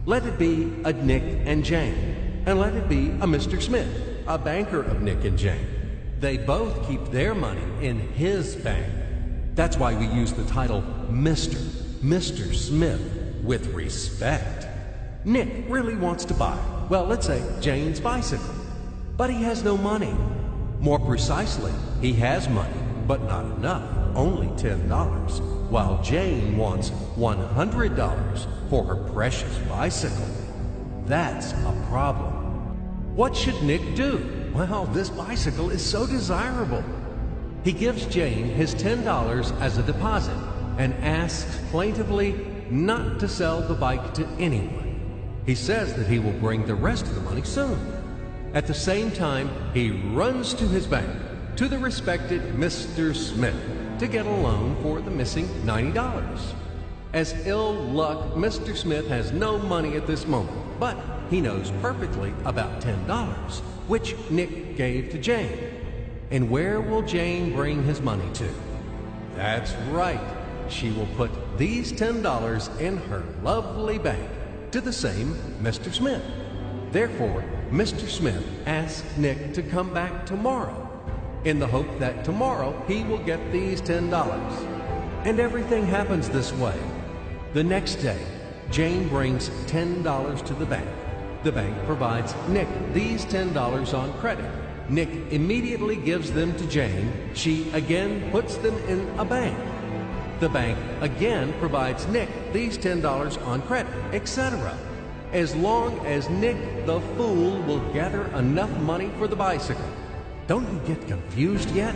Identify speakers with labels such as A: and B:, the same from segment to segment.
A: Let it be a Nick and Jane, and let it be a Mr. Smith, a banker of Nick and Jane. They both keep their money in his bank. That's why we use the title Mr. Smith with respect. Nick really wants to buy, well, let's say Jane's bicycle, but he has no money. More precisely, he has money, but not enough, only $10, while Jane wants $100 for her precious bicycle. That's a problem. What should Nick do? Well, this bicycle is so desirable. He gives Jane his $10 as a deposit and asks plaintively not to sell the bike to anyone. He says that he will bring the rest of the money soon. At the same time, he runs to his bank, to the respected Mr. Smith, to get a loan for the missing $90. As ill luck, Mr. Smith has no money at this moment, but he knows perfectly about $10, which Nick gave to Jane. And where will Jane bring his money to? That's right. She will put these $10 in her lovely bank to the same Mr. Smith. Therefore, Mr. Smith asks Nick to come back tomorrow in the hope that tomorrow he will get these $10. And everything happens this way. The next day, Jane brings $10 to the bank. The bank provides Nick these $10 on credit. Nick immediately gives them to Jane. She again puts them in a bank. The bank again provides Nick these $10 on credit, etc. As long as Nick the fool will gather enough money for the bicycle. Don't you get confused yet?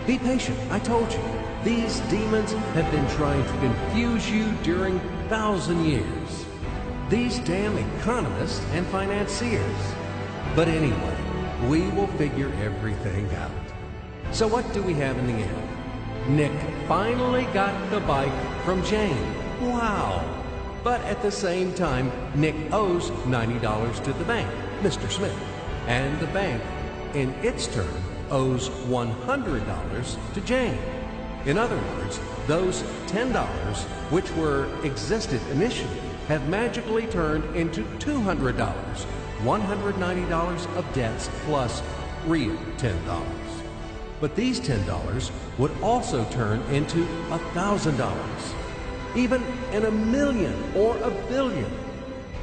A: Be patient, I told you. These demons have been trying to confuse you during 1,000 years. These damn economists and financiers. But anyway, we will figure everything out. So what do we have in the end? Nick finally got the bike from Jane. Wow! But at the same time, Nick owes $90 to the bank, Mr. Smith. And the bank, in its turn, owes $100 to Jane. In other words, those $10, which were existed initially, have magically turned into $200, $190 of debts plus real $10. But these $10 would also turn into $1,000, even in a million or a billion,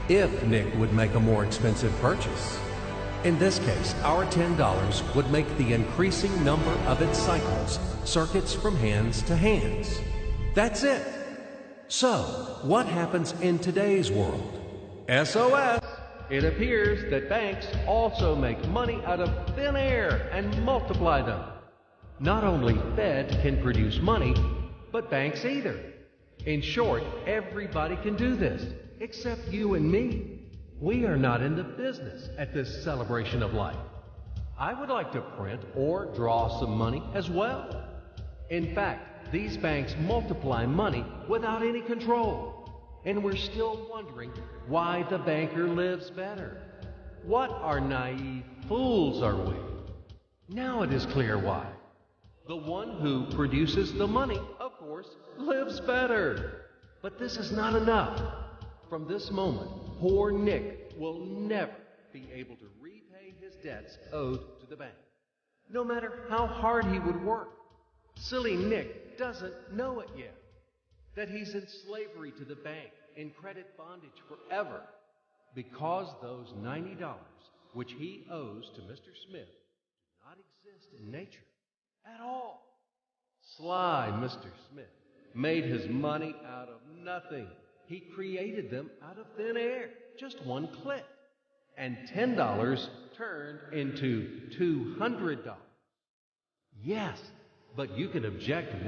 A: if Nick would make a more expensive purchase. In this case, our $10 would make the increasing number of its cycles, circuits from hands to hands. That's it. So, what happens in today's world? SOS! It appears that banks also make money out of thin air and multiply them. Not only Fed can produce money, but banks either. In short, everybody can do this, except you and me. We are not in the business at this celebration of life. I would like to print or draw some money as well. In fact, these banks multiply money without any control. And we're still wondering why the banker lives better. What are naive fools are we? Now it is clear why. The one who produces the money, of course, lives better. But this is not enough. From this moment, poor Nick will never be able to repay his debts owed to the bank, no matter how hard he would work. Silly Nick doesn't know it yet, that he's in slavery to the bank, in credit bondage forever, because those $90 which he owes to Mr. Smith do not exist in nature at all. Sly Mr. Smith made his money out of nothing. He created them out of thin air, just one click. And $10 turned into $200. Yes, but you can object